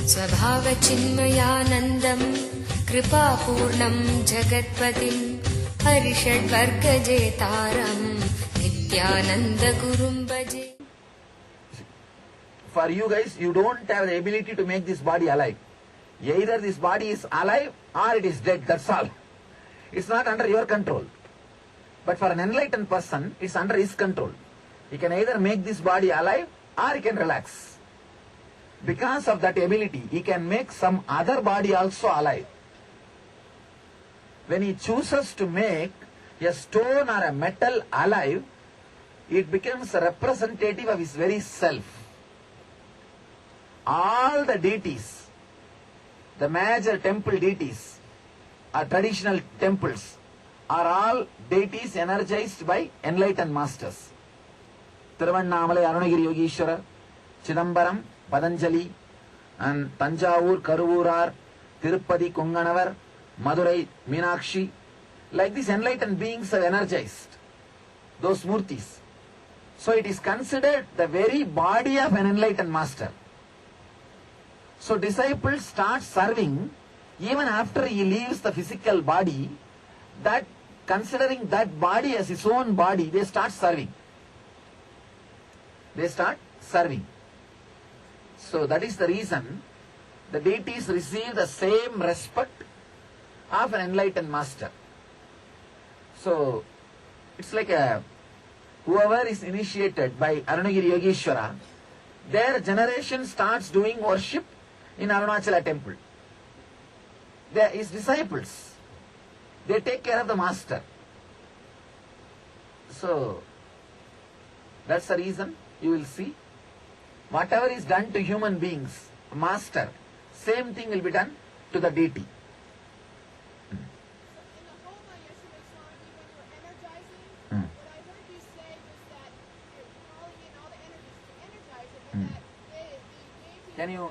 स्वभावचिन्मयानन्दं कृपापूर्णं जगत्पतिं हरिषड्वर्गजेतारं नित्यानन्दगुरुं भजे. For you guys, you don't have the ability to make this body alive. Either this body is alive or it is dead, that's all. It's not under your control. But for an enlightened person, it's under his control. He can either make this body alive or he can relax. Because of that ability, he can make some other body also alive. When he chooses to make a stone or a metal alive, it becomes a representative of his very self. All the deities, the major temple deities, or traditional temples, are all deities energized by enlightened masters. Tiruvannamalai Arunagiri Yogeshwara, Chidambaram, Patanjali, and Tanjavur, Karuvurar, Tirupati, Kunganavar, Madurai, Meenakshi. Like these enlightened beings have energized those murtis. So it is considered the very body of an enlightened master. So disciples start serving even after he leaves the physical body, that considering that body as his own body, they start serving. They start serving. So that is the reason the deities receive the same respect of an enlightened master. So it's like whoever is initiated by Arunagiri Yogeshwara, their generation starts doing worship in Arunachala temple. They are his disciples. They take care of the master. So that's the reason you will see whatever is done to human beings, master, same thing will be done to the deity. In the Homa yesterday, Swamiji, when you were energizing, what I heard you say was that you're calling in all the energies to energize it, and that the deity... Can you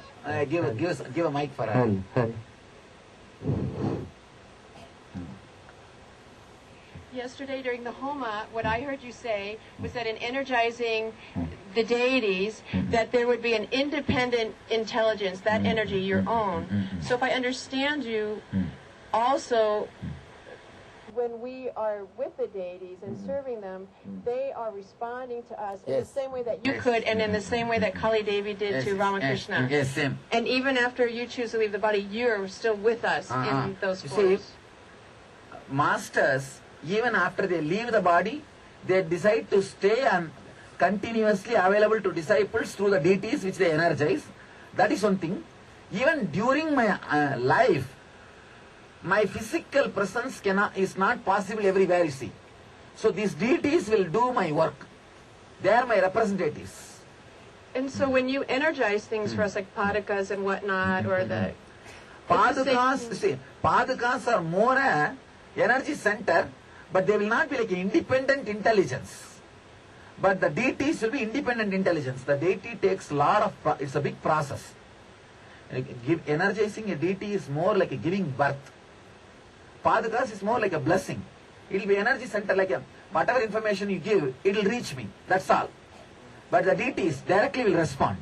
give a mic for her? Yesterday during the Homa, what I heard you say was that in energizing the deities, that there would be an independent intelligence, that energy, your own. So if I understand you, also, when we are with the deities and serving them, they are responding to us in the same way that you could, and in the same way that Kali Devi did to Ramakrishna. Yes, same. And even after you choose to leave the body, you're still with us in those forms. See, masters, even after they leave the body, they decide to stay and continuously available to disciples through the deities which they energize. That is one thing. Even during my life, my physical presence is not possible everywhere, you see. So these deities will do my work. They are my representatives. And so when you energize things for us, like padakas and whatnot, or the... Padakas are more a energy center, but they will not be like an independent intelligence. But the deities will be independent intelligence. The deity takes a lot of, it's a big process. Energizing a deity is more like a giving birth. Padakas is more like a blessing. It will be energy center, like whatever information you give, it will reach me. That's all. But the deities directly will respond.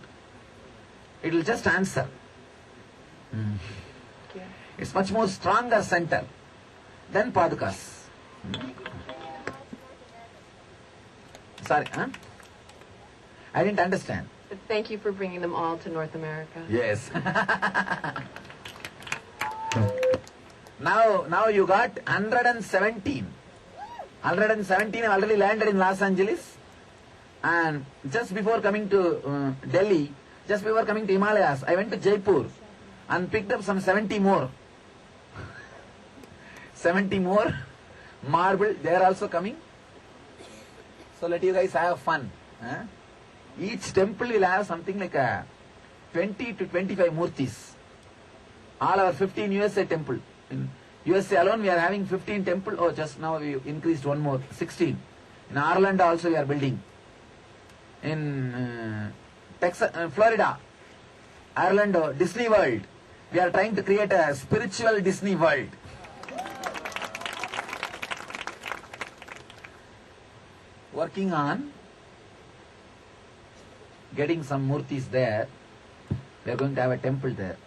It will just answer. It's much more stronger center than Padakas. Sorry, huh? I didn't understand. But thank you for bringing them all to North America. Yes. Now you got 117. 117 have already landed in Los Angeles. And just before coming to Delhi, just before coming to Himalayas, I went to Jaipur and picked up some 70 more. 70 more marble, they are also coming. So let you guys have fun. Each temple will have something like 20 to 25 murtis. All our 15 USA temple. In USA alone we are having 15 temple. Oh, just now we increased one more, 16. In Orlando also we are building. In Texas, Florida, Orlando, Disney World. We are trying to create a spiritual Disney World. Working on getting some murtis there. We are going to have a temple there.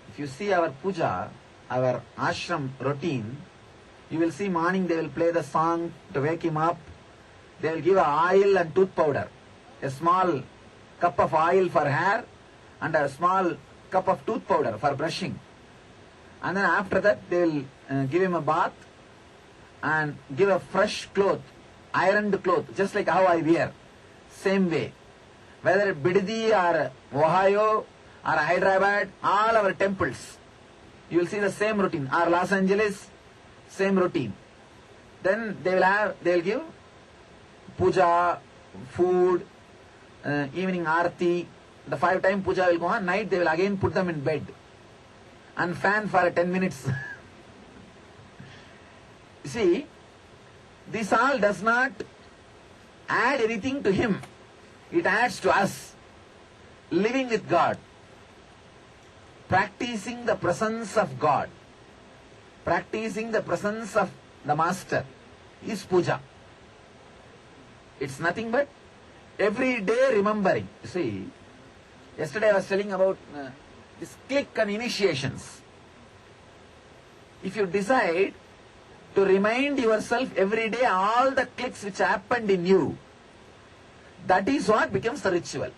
If you see our puja, our ashram routine, you will see morning they will play the song to wake him up. They will give a oil and tooth powder, a small cup of oil for hair and a small cup of tooth powder for brushing. And then after that they will give him a bath and give a fresh cloth, ironed cloth, just like how I wear. Same way. Whether Bididi or Ohio or Hyderabad, all our temples, you will see the same routine. Or Los Angeles, same routine. Then they will give puja, food, evening aarti. The 5-time puja will go on. Night they will again put them in bed and fan for 10 minutes. You see, this all does not add anything to him. It adds to us. Living with God, practicing the presence of God, practicing the presence of the Master is puja. It's nothing but every day remembering. You see, yesterday I was telling about this click and initiations. If you decide to remind yourself every day all the clicks which happened in you, that is what becomes the ritual.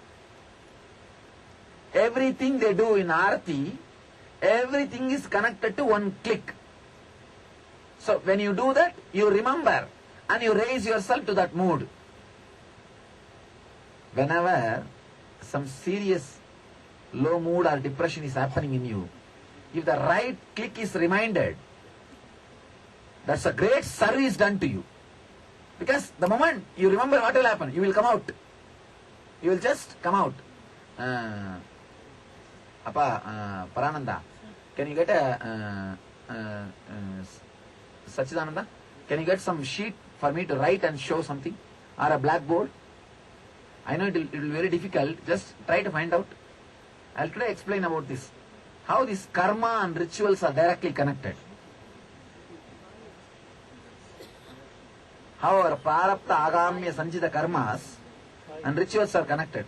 Everything they do in Aarti, everything is connected to one click. So when you do that, you remember and you raise yourself to that mood. Whenever some serious low mood or depression is happening in you, if the right click is reminded, that's a great service done to you. Because the moment you remember what will happen, you will come out. You will just come out. Parananda, can you get a Sachidananda? Can you get some sheet for me to write and show something? Or a blackboard? I know it will be very difficult. Just try to find out. I'll today explain about this. How this karma and rituals are directly connected. How our Prarabhtha, Agamya, Sanchita karmas and rituals are connected.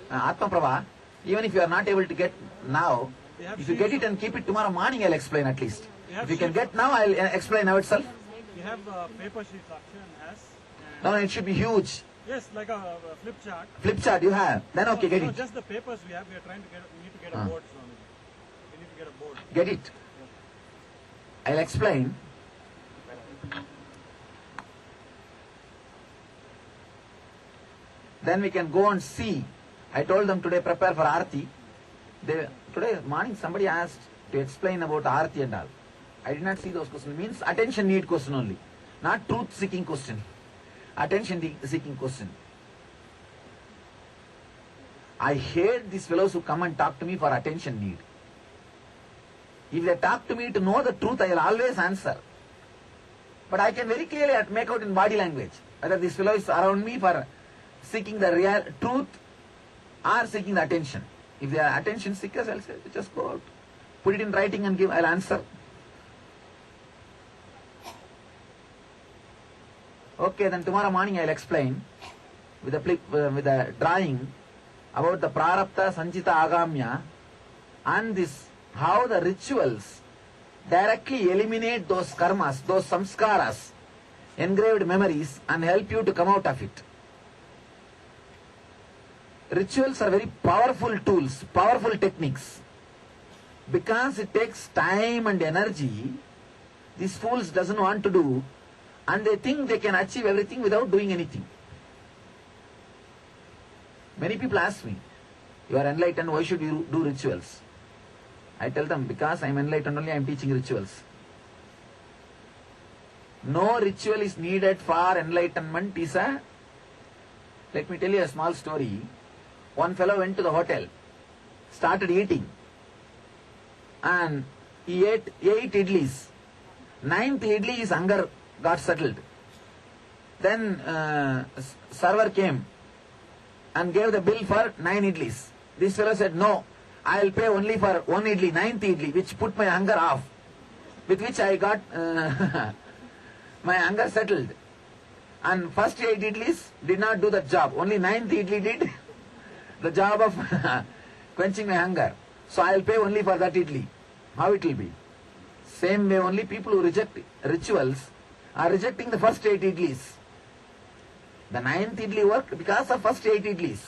Atma Prabha, even if you are not able to get now, if you get it and keep it tomorrow morning, I'll explain at least. If you can get now, I'll explain now itself. We have paper sheets Akshan has. No, it should be huge. Yes, like a flip chart. Flip chart you have. Then okay, get No, it. just the papers we have. We are trying to get. We need to get a board, Swamiji. We need to get a board. Get it. I'll explain. Then we can go and see. I told them today prepare for Aarti. Today morning somebody asked to explain about Aarti and all. I did not see those questions. It means attention need question only. Not truth seeking question. Attention seeking question. I hate these fellows who come and talk to me for attention need. If they talk to me to know the truth, I will always answer. But I can very clearly make out in body language whether these fellows around me for seeking the real truth or seeking the attention. If they are attention seekers, I'll say, just go out. Put it in writing and give, I'll answer. Okay, then tomorrow morning I'll explain with a drawing about the Prarabhtha, Sanchita, Agamya and this, how the rituals directly eliminate those karmas, those samskaras, engraved memories and help you to come out of it. Rituals are very powerful tools, powerful techniques. Because it takes time and energy, these fools doesn't want to do, and they think they can achieve everything without doing anything. Many people ask me, you are enlightened, why should you do rituals? I tell them, because I am enlightened only I am teaching rituals. No ritual is needed for enlightenment. Let me tell you a small story. One fellow went to the hotel, started eating, and he ate 8 idlis. 9th idli, his hunger got settled. Then server came and gave the bill for 9 idlis. This fellow said, no, I will pay only for 1 idli, 9th idli, which put my hunger off. With which I got my hunger settled. And first 8 idlis did not do that job. Only 9th idli did the job of quenching my hunger. So I will pay only for that idli. How it will be? Same way only people who reject rituals are rejecting the first 8 idlis. The 9th idli worked because of first 8 idlis.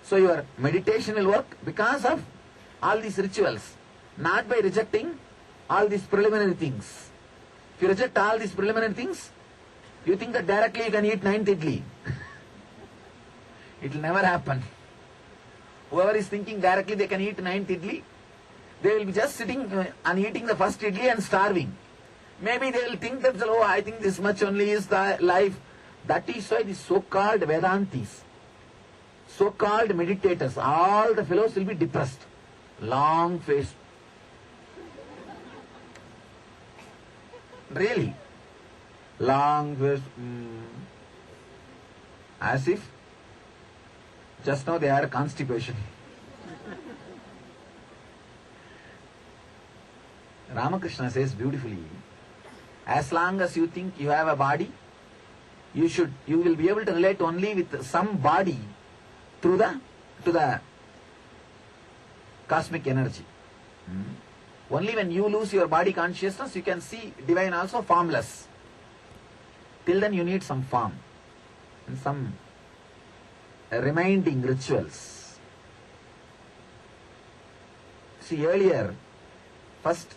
So your meditation will work because of all these rituals, not by rejecting all these preliminary things. If you reject all these preliminary things, you think that directly you can eat 9th idli. It will never happen. Whoever is thinking directly they can eat 9th idli, they will be just sitting and eating the first idli and starving. Maybe they will think that, oh, I think this much only is the life. That is why the so-called Vedantis, so-called meditators, all the fellows will be depressed. Long face. Really. Long face. As if just now they had constipation. Ramakrishna says beautifully, as long as you think you have a body, you will be able to relate only with some body to the cosmic energy. Only when you lose your body consciousness, you can see divine also formless. Till then you need some form and some reminding rituals. See, earlier, first,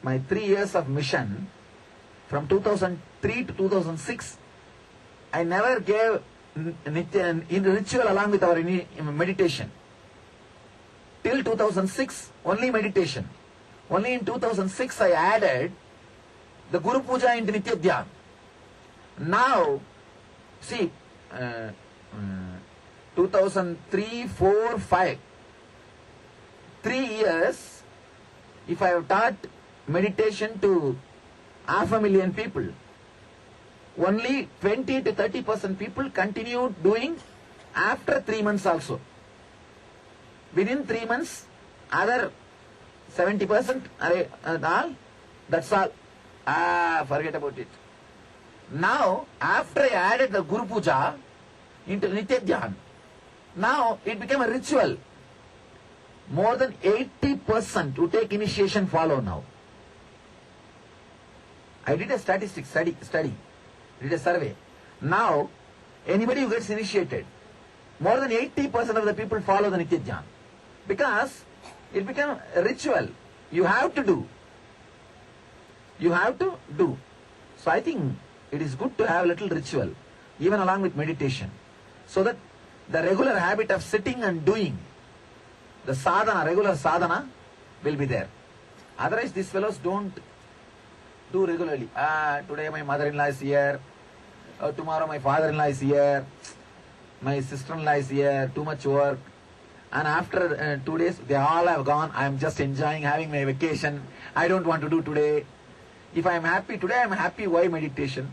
my 3 years of mission, from 2003 to 2006, I never gave in ritual along with our meditation. Till 2006, only meditation. Only in 2006 I added the Guru Puja into Nitya Dhyan. Now, see, 2003, 4, 5, 3 years, if I have taught meditation to 500,000 people, only 20 to 30% people continued doing after 3 months also. Within 3 months, other 70% all, that's all. Forget about it. Now, after I added the Guru Puja into Nitya Dhyan, now it became a ritual. More than 80% who take initiation follow now. I did a statistics study, did a survey. Now, anybody who gets initiated, more than 80% of the people follow the Nitya Dhyan. Because it became a ritual. You have to do. You have to do. So I think it is good to have a little ritual, even along with meditation, so that the regular habit of sitting and doing, the sadhana, regular sadhana, will be there. Otherwise, these fellows don't do regularly. Today my mother-in-law is here. Tomorrow my father-in-law is here. My sister-in-law is here. Too much work. And after 2 days, they all have gone. I am just enjoying having my vacation. I don't want to do today. If I am happy today, I am happy. Why meditation?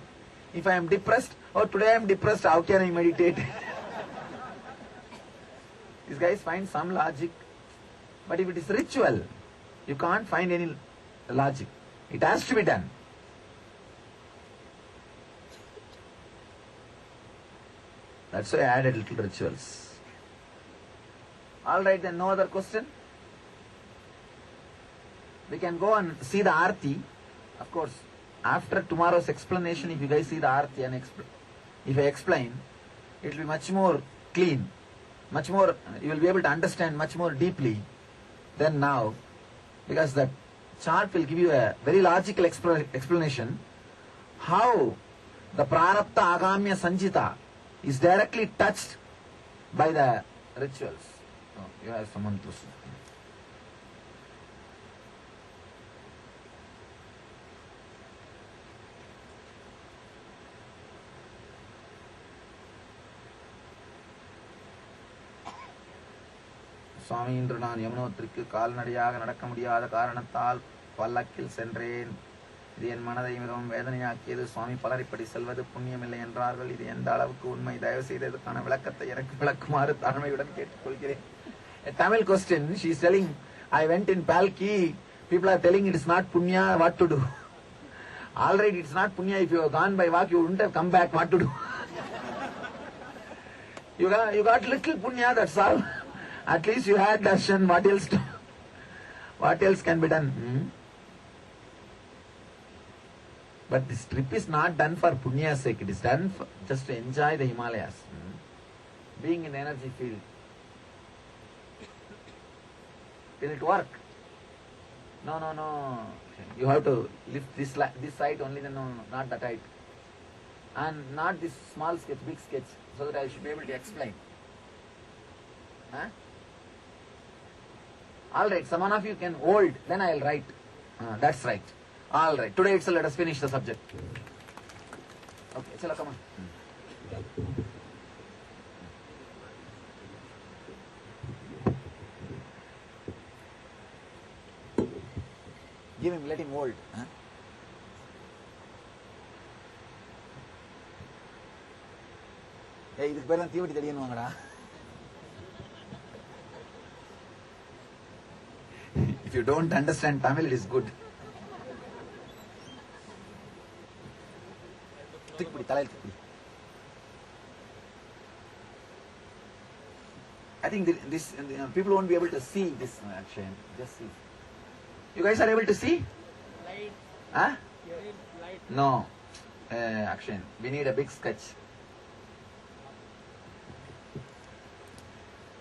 If I am depressed, today I am depressed. How can I meditate? These guys find some logic. But if it is ritual, you can't find any logic. It has to be done. That's why I added little rituals. Alright, then no other question? We can go and see the Aarti. Of course, after tomorrow's explanation, if you guys see the Aarti and if I explain, it will be much more clean. Much more, you will be able to understand much more deeply than now. Because that chart will give you a very logical explanation how the Prarabhtha, Agamya, Sanchita is directly touched by the rituals. Oh, you have someone to see. சுவாமி, இன்று நான் யமுனோத்திற்கு கால்நடையாக நடக்க முடியாத காரணத்தால் பல்லக்கில் சென்றேன். இது என் மனதை மிகவும் வேதனையாக்கியது. சுவாமி, பலர் இப்படி செல்வது புண்ணியமில்லை என்றார்கள். இது எந்த அளவுக்கு உண்மை? தயவு செய்து இதற்கான விளக்கத்தை எனக்கு விளக்குமாறு தாழ்மையுடன் கேட்டுக்கொள்கிறேன். A Tamil question, she is telling, I went in Palki, people are telling it is not punya, what to do? Alright, it's not punya. If you have gone by walk, you wouldn't have come back. What to do? You got little punya, that's all. At least you had darshan. What else can be done? But this trip is not done for punya's sake. It is done just to enjoy the Himalayas. Being in the energy field. Will it work? No. You have to lift this side only, then no, not that height. And not this small sketch, big sketch, so that I should be able to explain. Huh? Alright, some one of you can hold, then I will write. That's right. Alright, today itself let us finish the subject. Okay, chalo, come on. Give him, let him hold. Huh? Hey, this better than theory that you know. If you don't understand Tamil, it is good. I think this people won't be able to see this action. Just see. You guys are able to see? Light. Huh? Light. No. Action. We need a big sketch.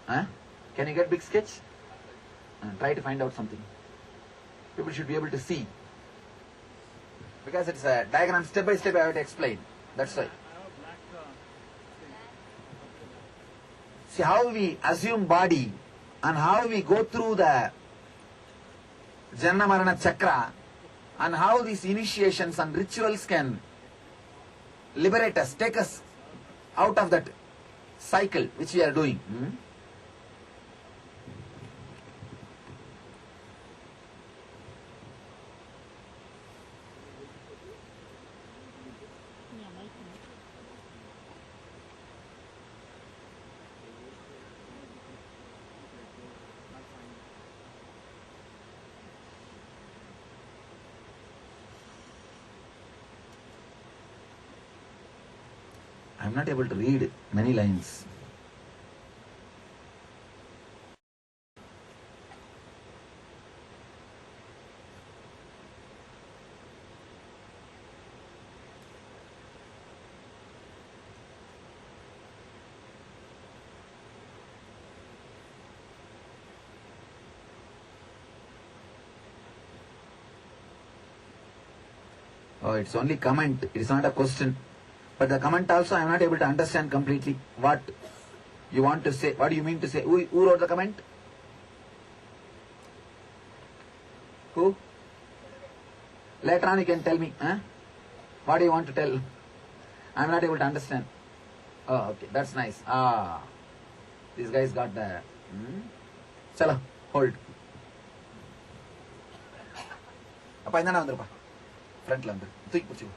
Huh? Can you get big sketch? Try to find out something. People should be able to see. Because it's a diagram, step by step I have to explain. That's why. I have a black thing. See how we assume body and how we go through the Janna Marana Chakra and how these initiations and rituals can liberate us, take us out of that cycle which we are doing. I am not able to read many lines. Oh, it's only comment, it is not a question. But the comment also I am not able to understand completely what you want to say. What do you mean to say? Who wrote the comment? Who? Later on you can tell me. What do you want to tell? I am not able to understand. Oh, okay. That's nice. These guys got the... Chala, hold. Appa indana vandiruppa. Front la vandu. Thooki pudichu.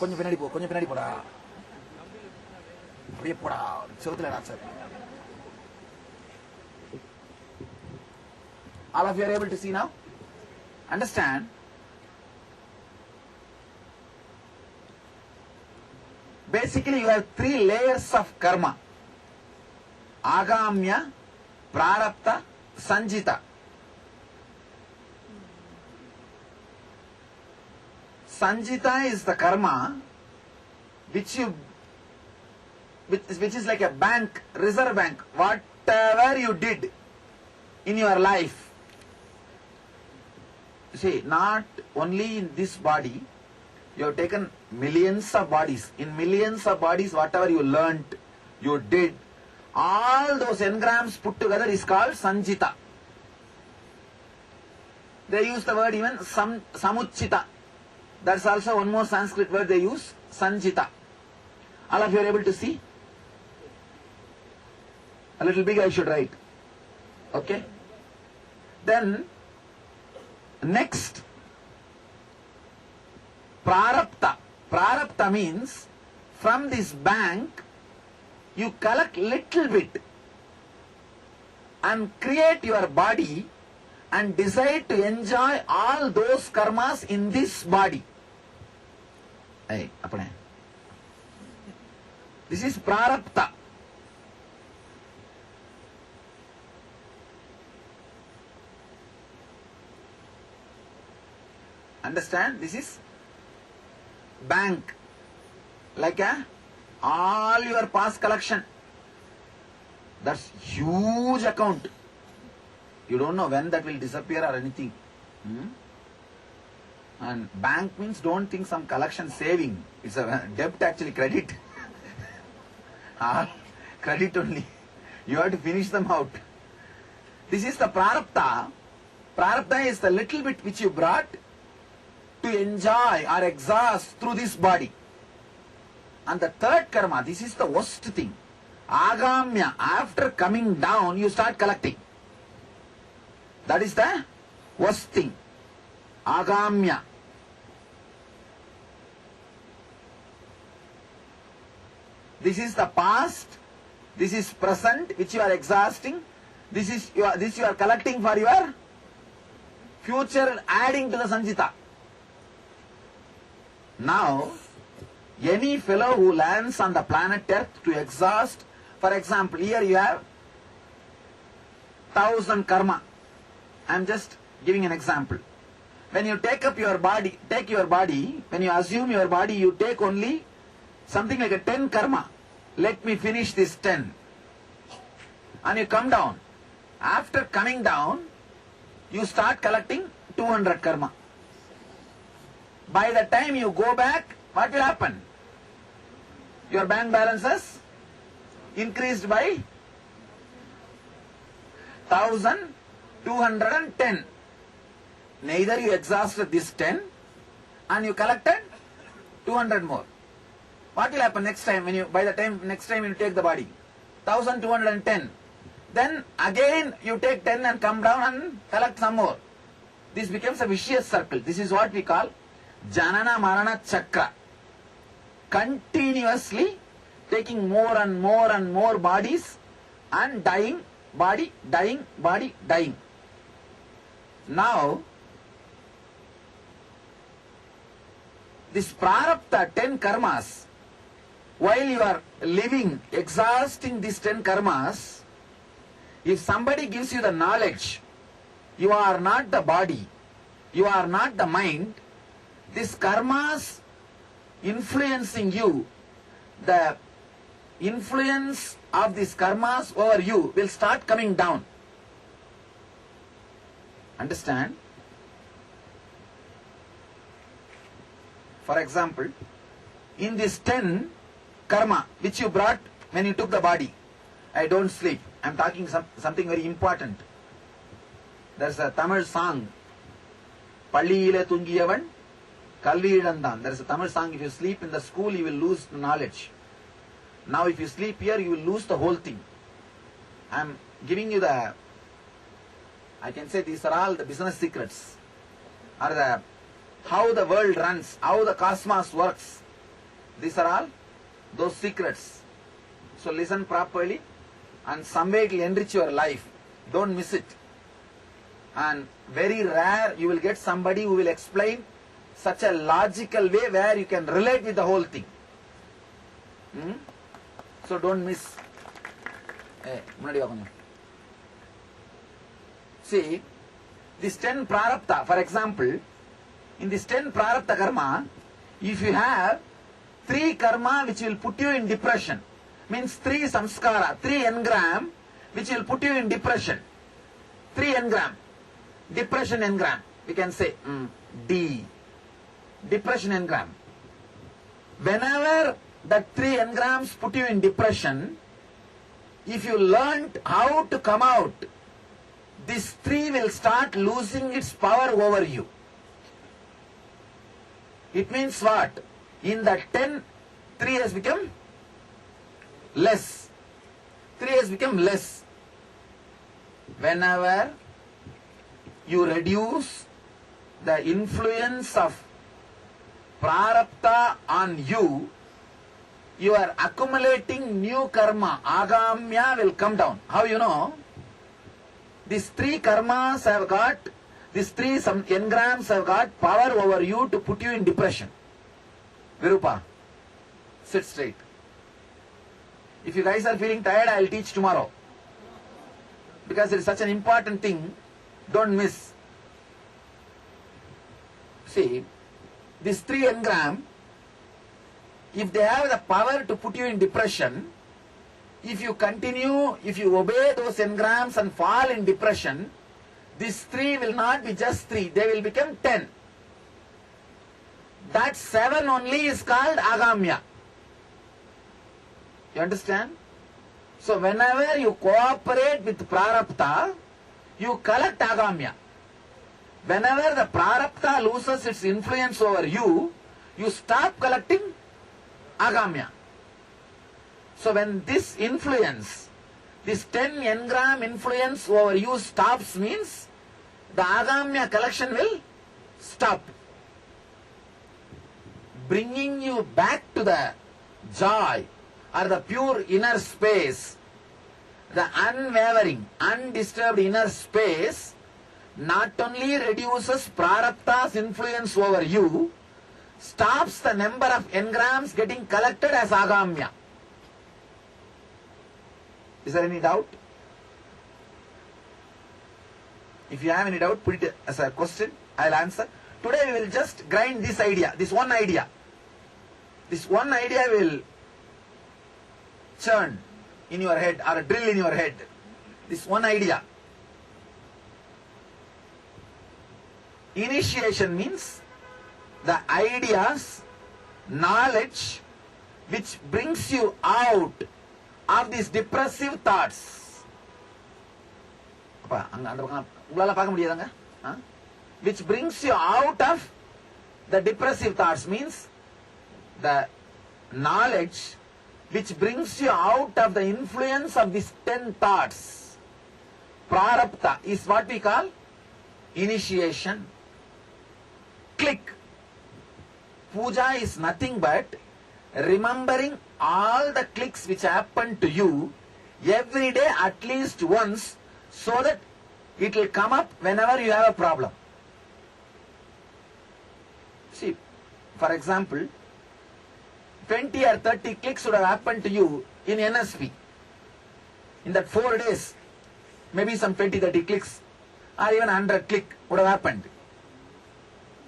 கொஞ்சம் பின்னாடி போடா அப்படியே போடா செவுத்துல sir. All of you are able to see now? Understand? Basically you have 3 layers of karma. Agamya, Prarabhtha, Sanchita. Sanchita is the karma which is like a bank, reserve bank. Whatever you did in your life, see, not only in this body, you have taken millions of bodies. In millions of bodies, whatever you learnt, you did, all those engrams put together is called Sanchita. They use the word even Samuchita. That's also one more Sanskrit word they use, Sanchita. All of you are able to see? A little big I should write. Okay? Then, next, Prarabhtha. Prarabhtha means, from this bank, you collect little bit and create your body and decide to enjoy all those karmas in this body. Hey, apne. This is Prarabhtha. Understand? This is bank. Like all your past collection. That's huge account. You don't know when that will disappear or anything. And bank means don't think some collection saving. It's a debt actually, credit. Credit only. You have to finish them out. This is the Prarabhtha. Prarabdha is the little bit which you brought to enjoy or exhaust through this body. And the third karma, this is the worst thing. Agamya, after coming down, you start collecting. That is the worst thing. Agamya. This is the past. This is present, which you are exhausting. This you are collecting for your future, adding to the Sanchita. Now, any fellow who lands on the planet Earth to exhaust, for example, here you have 1,000 karma. I am just giving an example. When you take your body, when you assume your body, you take only something like a 10 karma. Let me finish this 10. And you come down. After coming down, you start collecting 200 karma. By the time you go back, what will happen? Your bank balances increased by 1,210. Neither you exhausted this 10 and you collected 200 more. What will happen next time next time you take the body? 1,210. Then again you take 10 and come down and collect some more. This becomes a vicious circle. This is what we call Janana Marana Chakra. Continuously taking more and more and more bodies and dying, body, dying, body, dying. Now, this Prarabhtha, 10 karmas, while you are living, exhausting these 10 karmas, if somebody gives you the knowledge, you are not the body, you are not the mind, these karmas influencing you, the influence of these karmas over you will start coming down. Understand? For example, in this 10 karma which you brought when you took the body, I don't sleep. I am talking something very important. There's a Tamil song, Palliyile Tungiyavan Kalviyidandan. There is a Tamil song, if you sleep in the school, you will lose the knowledge. Now if you sleep here, you will lose the whole thing. I am giving you I can say these are all the business secrets. Or how the world runs, how the cosmos works. These are all those secrets. So listen properly and some way it will enrich your life. Don't miss it. And very rare you will get somebody who will explain such a logical way where you can relate with the whole thing. So don't miss. See, this 10 Prarabhtha, for example, in this 10 Prarabhtha karma, if you have 3 karma which will put you in depression, means 3 samskara, 3 engram which will put you in depression. 3 engram. Depression engram. We can say D. Depression engram. Whenever the 3 engrams put you in depression, if you learnt how to come out, this 3 will start losing its power over you. It means what? In the 10, 3 has become less. 3 has become less. Whenever you reduce the influence of Prarabhtha on you, you are accumulating new karma. Agamya will come down. How you know? These three karmas have got, these three some engrams have got power over you to put you in depression. Virupa, sit straight. If you guys are feeling tired, I will teach tomorrow. Because it is such an important thing, don't miss. See, these three engram, if they have the power to put you in depression, if you continue, if you obey those engrams and fall in depression, these three will not be just three, they will become 10. That 7 only is called Agamya. You understand? So whenever you cooperate with Prarabhtha, you collect Agamya. Whenever the Prarabhtha loses its influence over you, you stop collecting Agamya. So when this influence, this 10 engram influence over you stops, means the Agamya collection will stop. Bringing you back to the joy or the pure inner space, the unwavering, undisturbed inner space, not only reduces Prarabdha's influence over you, stops the number of engrams getting collected as Agamya. Is there any doubt? If you have any doubt, put it as a question, I'll answer. Today we will just grind this idea, this one idea. This one idea will churn in your head or drill in your head. This one idea. Initiation means the ideas, knowledge which brings you out of these depressive thoughts. Which brings you out of the depressive thoughts means the knowledge which brings you out of the influence of these 10 thoughts. Prarabdha is what we call initiation. Click. Puja is nothing but remembering all the clicks which happen to you every day at least once, so that it will come up whenever you have a problem. See, for example, 20 or 30 clicks would have happened to you in NSP. In that 4 days, maybe some 20-30 clicks or even 100 click would have happened.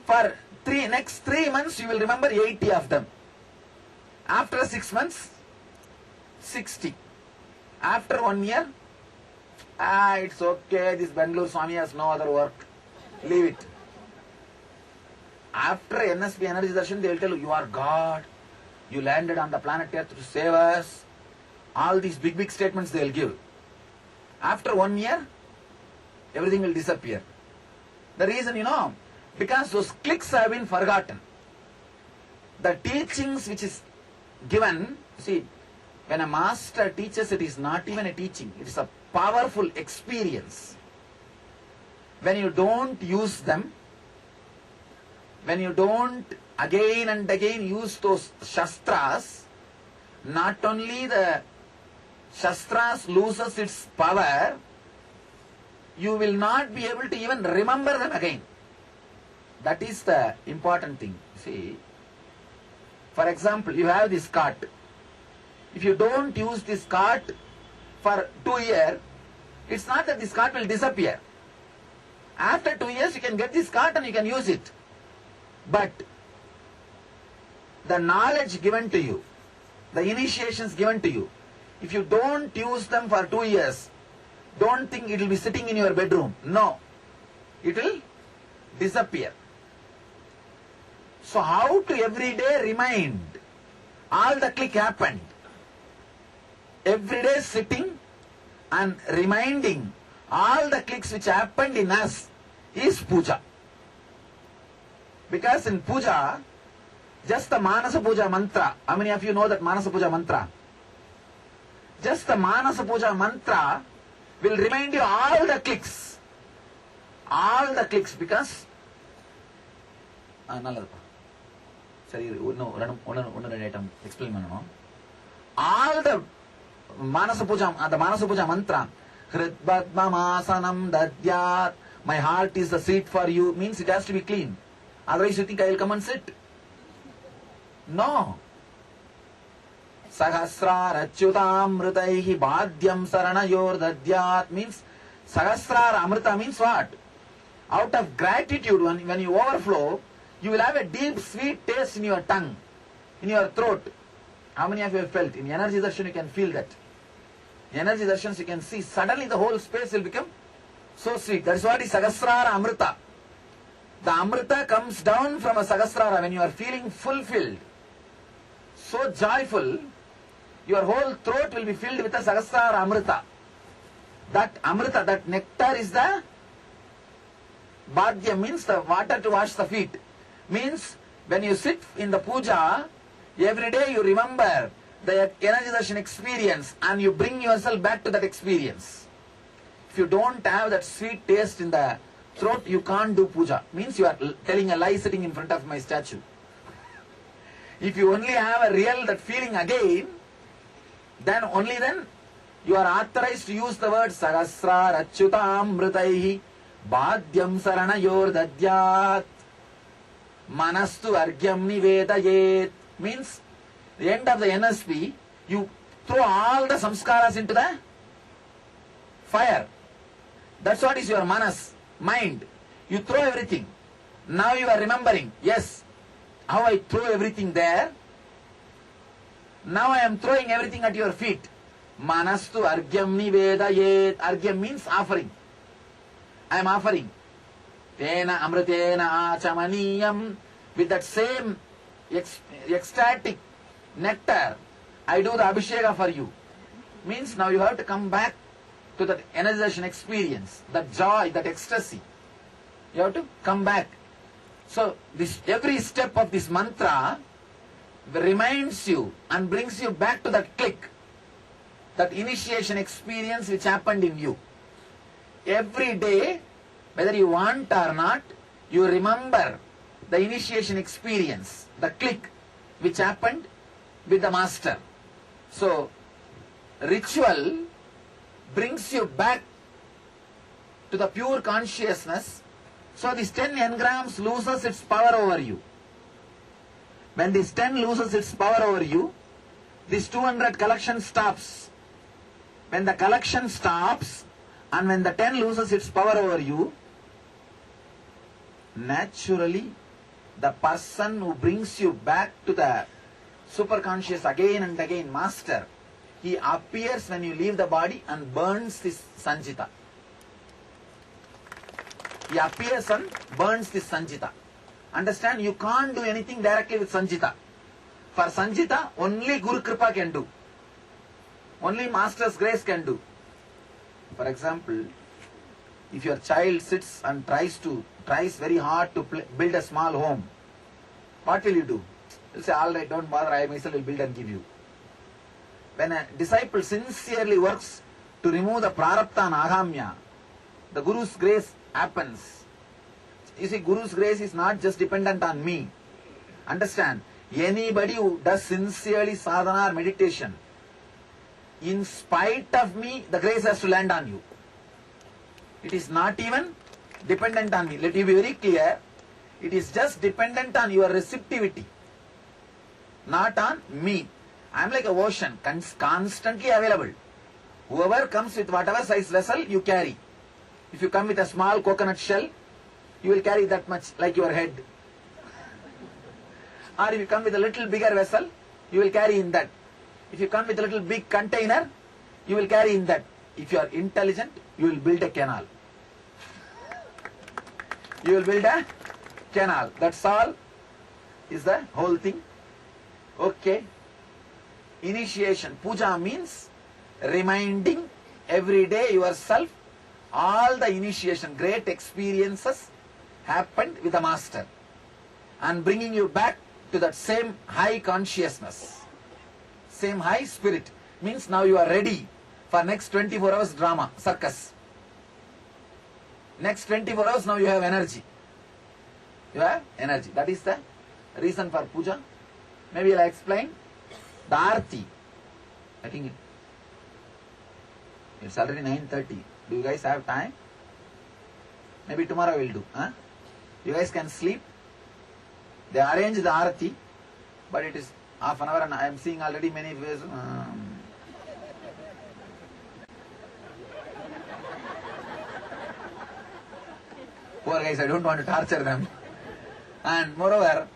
For next 3 months, you will remember 80 of them. After 6 months, 60. After 1 year, it's okay, this Bangalore Swami has no other work. Leave it. After NSP Energy Darshan, they will tell you, you are God. You landed on the planet Earth to save us. All these big statements they will give. After 1 year, everything will disappear. The reason, because those clicks have been forgotten. The teachings which is given, see, when a master teaches, it is not even a teaching. It is a powerful experience. When you don't use them, when you don't again and again use those shastras, not only the shastras loses its power, you will not be able to even remember them again. That is the important thing. See, for example, you have this cart. If you don't use this cart for 2 years, it's not that this cart will disappear. After 2 years, you can get this cart and you can use it. But the knowledge given to you, the initiations given to you, if you don't use them for 2 years, don't think it will be sitting in your bedroom. No, it will disappear. So how to every day remind all the click happened? Every day sitting and reminding all the clicks which happened in us is puja. Because in puja, just the Manasa Puja mantra, how many of you know that Manasa Puja mantra? Just the Manasa Puja mantra will remind you all the clicks. All the clicks, because explain all the Manasa Puja mantra Hridbadmamasanam dadyat. My heart is the seat for you. Means it has to be clean. Otherwise you think I will come and sit? No. Sahasrar achyutamritaihi bhadyam saranayor dadyat. Means Sahasrar amrita means what? Out of gratitude, when you overflow, you will have a deep sweet taste in your tongue, in your throat. How many of you have felt? In energy darshan you can feel that. In energy darshans you can see suddenly the whole space will become so sweet. That is what is Sahasrara Amrita. The Amrita comes down from a Sahasrara when you are feeling fulfilled, so joyful, your whole throat will be filled with a Sahasrara Amrita. That Amrita, that nectar is the Bhadya, means the water to wash the feet. Means when you sit in the puja, every day you remember the energy darshan experience and you bring yourself back to that experience. If you don't have that sweet taste in the throat, you can't do puja. Means you are telling a lie sitting in front of my statue. If you only have a real that feeling again, then only then you are authorized to use the word Sahasrar Achyutam Mritaihi Bhadyam Saranayor Dadyat Manastu Argyam Nivedayet. Means the end of the NSP, you throw all the samskaras into the fire. That's what is your manas, mind. You throw everything. Now you are remembering, yes, how I throw everything there. Now I am throwing everything at your feet. Manastu Argyam Nivedayet. Argyam means offering. I am offering. Tena Amritena Achamaniyam. With that same ecstatic nectar, I do the Abhisheka for you. Means now you have to come back to that energization experience, that joy, that ecstasy. You have to come back. So this every step of this mantra reminds you and brings you back to that click, that initiation experience which happened in you. Every day, whether you want or not, you remember the initiation experience, the click which happened with the master. So, ritual brings you back to the pure consciousness. So this 10 engrams loses its power over you. When this 10 loses its power over you, this 200 collection stops. When the collection stops and when the 10 loses its power over you, naturally the person who brings you back to the superconscious again and again, master, he appears when you leave the body and burns this Sanchita. He appears and burns this Sanchita. Understand, you can't do anything directly with Sanchita. For Sanchita, only Guru Kripa can do. Only Master's grace can do. For example, if your child sits and tries very hard to build a small home, what will you do? You'll say, all right, don't bother, I myself will build and give you. When a disciple sincerely works to remove the Prarabhtha and Agamya, the Guru's grace happens. You see, Guru's grace is not just dependent on me. Understand, anybody who does sincerely sadhana or meditation, in spite of me, the grace has to land on you. It is not even dependent on me. Let you be very clear. It is just dependent on your receptivity, not on me. I am like a ocean, constantly available. Whoever comes with whatever size vessel, you carry. If you come with a small coconut shell, you will carry that much, like your head. Or if you come with a little bigger vessel, you will carry in that. If you come with a little big container, you will carry in that. If you are intelligent, you will build a canal. You will build a canal. That's all is the whole thing. Okay. Initiation. Puja means reminding every day yourself all the initiation, great experiences happened with the master and bringing you back to that same high consciousness, same high spirit. Means now you are ready for next 24 hours drama, circus. Next 24 hours now you have energy. You have energy. That is the reason for puja. Maybe I'll explain. The Aarti. I think it's already 9:30. Do you guys have time? Maybe tomorrow we'll do. Huh? You guys can sleep. They arrange the arati, but it is half an hour and I am seeing already many ways. Poor guys, I don't want to torture them. And moreover,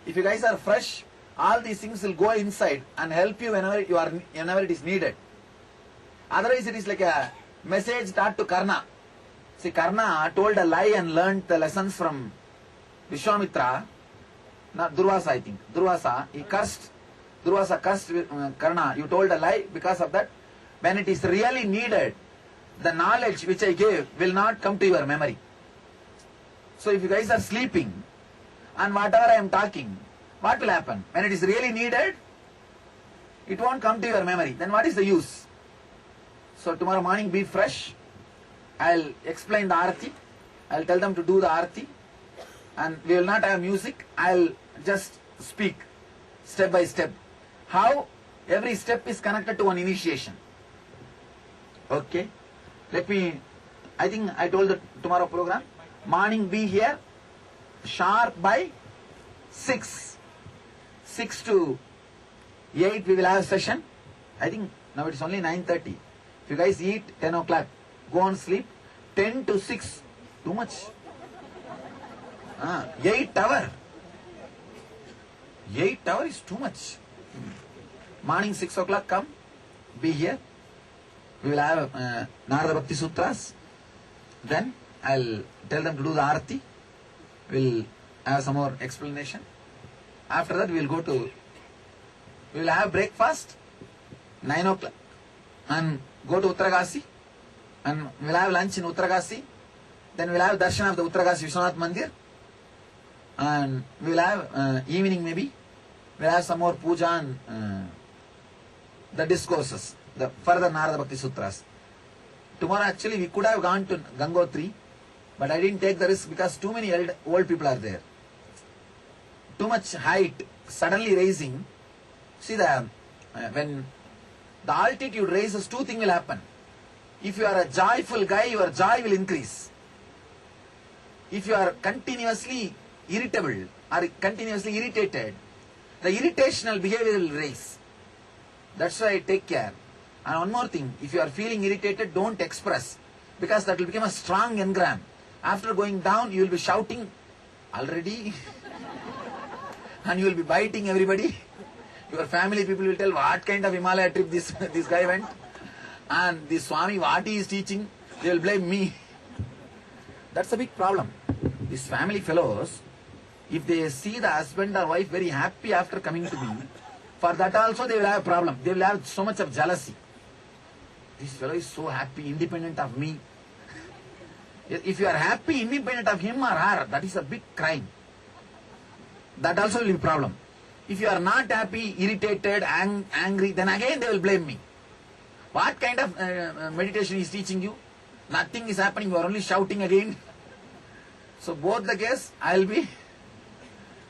if you guys are fresh, all these things will go inside and help you whenever it is needed. Otherwise, it is like a message taught to Karna. See, Karna told a lie and learned the lessons from Vishwamitra. Not Durvasa, I think. Durvasa cursed Karna. You told a lie. Because of that, when it is really needed, the knowledge which I gave will not come to your memory. So if you guys are sleeping and whatever I am talking, what will happen? When it is really needed, it won't come to your memory. Then what is the use? So tomorrow morning be fresh. I'll explain the arati. I'll tell them to do the arati. And we will not have music. I'll just speak step by step. How every step is connected to one initiation. Okay. I think I told the tomorrow program. Morning be here. Sharp by 6. 6 to 8 we will have a session. I think now it is only 9:30. If you guys eat 10 o'clock, go on sleep. 10 to 6. Too much. 8 hours. 8 hours is too much. Morning 6 o'clock come. Be here. We will have Narada Bhakti Sutras. Then I'll tell them to do the arati. We'll have some more explanation. After that we will have breakfast 9 o'clock and go to Uttaragasi and we'll have lunch in Uttaragasi. Then we'll have darshan of the Uttaragasi Vishwanath Mandir and we'll have evening maybe. We'll have some more puja and the discourses, the further Narada Bhakti Sutras. Tomorrow actually we could have gone to Gangotri, but I didn't take the risk because too many old people are there. Too much height suddenly raising. See, when the altitude raises, two things will happen. If you are a joyful guy, your joy will increase. If you are continuously irritable or continuously irritated, the irritational behavior will raise. That's why take care. And one more thing, if you are feeling irritated, don't express, because that will become a strong engram. After going down, you will be shouting already and you will be biting everybody. Your family people will tell what kind of Himalaya trip this guy went. And this Swami, what he is teaching, they will blame me. That's a big problem. These family fellows, if they see the husband or wife very happy after coming to me, for that also they will have a problem. They will have so much of jealousy. This fellow is so happy, independent of me. If you are happy, independent of him or her, that is a big crime. That also will be a problem. If you are not happy, irritated, angry, then again they will blame me. What kind of meditation is teaching you? Nothing is happening, you are only shouting again. So both the case, I will be,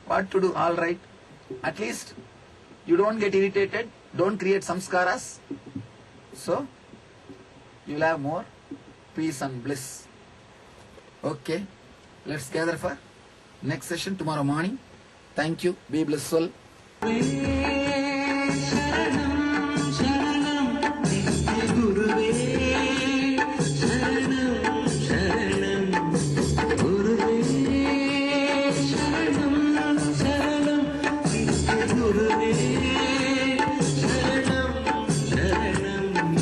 what to do, alright. At least, you don't get irritated, don't create samskaras. So, you will have more peace and bliss. Okay, let's gather for next session tomorrow morning. Thank you, be blissful.